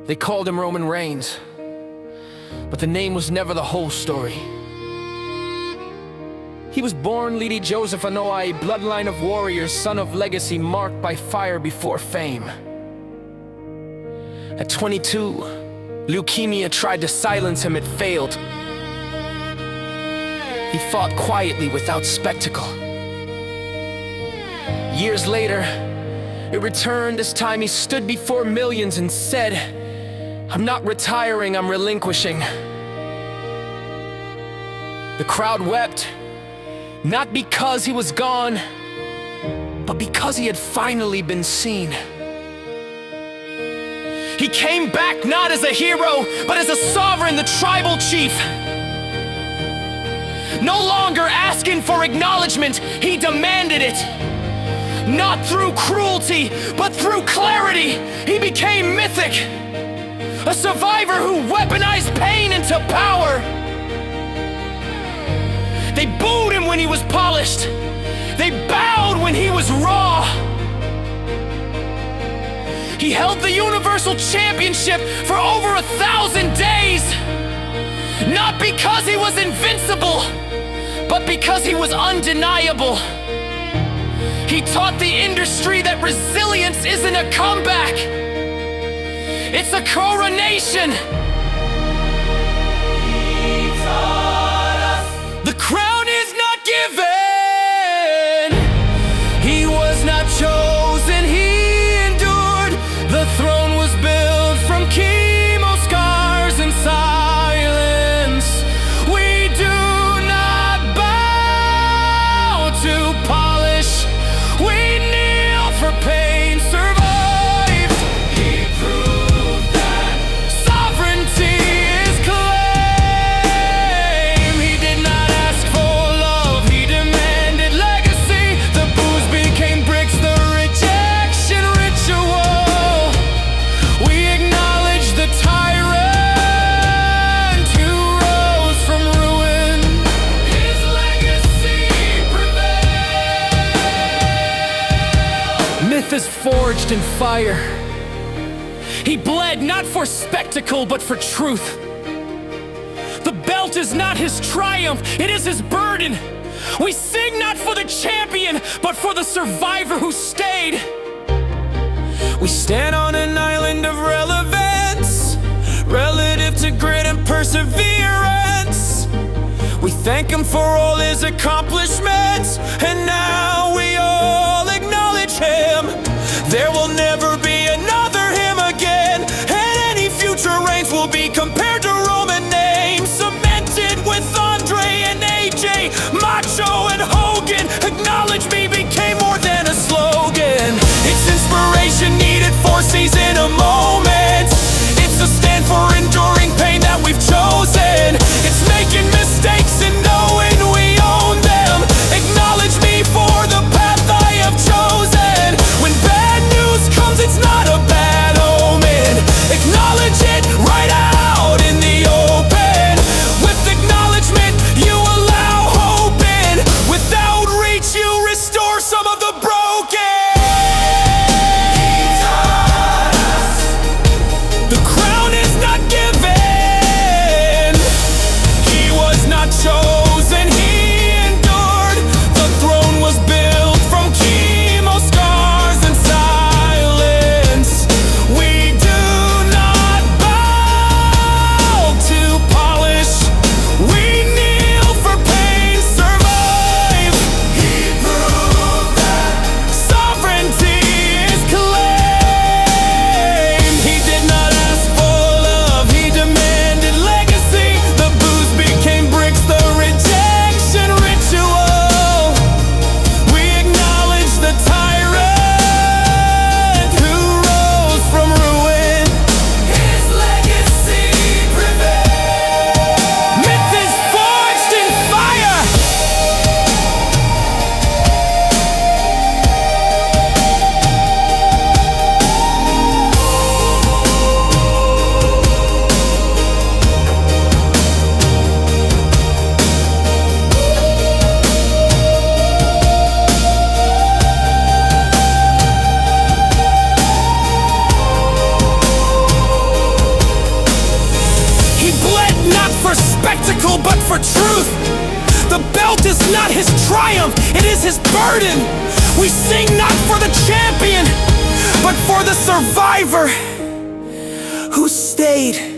They called him Roman Reigns, but the name was never the whole story. He was born Lidi Joseph Anoa'i, bloodline of warriors, son of legacy marked by fire before fame. At 22, leukemia tried to silence him, it failed. He fought quietly without spectacle. Years later, it returned. This time he stood before millions and said, "I'm not retiring, I'm relinquishing." The crowd wept, not because he was gone, but because he had finally been seen. He came back not as a hero, but as a sovereign, the tribal chief. No longer asking for acknowledgement, he demanded it. Not through cruelty, but through clarity, he became mythic. A survivor who weaponized pain into power. They booed him when he was polished. They bowed when he was raw. He held the Universal Championship for over 1,000 days. Not because he was invincible, but because he was undeniable. He taught the industry that resilience isn't a comeback. It's a coronation. He taught us the crown is not given. He was not chosen, he endured. The throne was built from chemo scars and silence. We do not bow to polish. We kneel for pain survived. He proved that sovereignty is claim. He did not ask for love, he demanded legacy. The booze became bricks, the rejection ritual. We acknowledge the tyrant who rose from ruin. His legacy prevailed. Myth is forged in fire. He bled not for spectacle, but for truth. The belt is not his triumph, it is his burden. We sing not for the champion, but for the survivor who stayed. We stand on an island of relevance, relative to grit and perseverance. We thank him for all his accomplishments, and now we all acknowledge him. There will never be another him again, and any future reigns will be compared to Roman names, cemented with Andre and AJ, Macho and Hogan. Acknowledge me became more than a slogan. It's inspiration needed for season a moment. It's a stand for enduring pain that we've chosen. It's making mistakes and knowing we own them. Acknowledge me for the path I have chosen. When bad news comes for truth. The belt is not his triumph, it is his burden. We sing not for the champion, but for the survivor who stayed.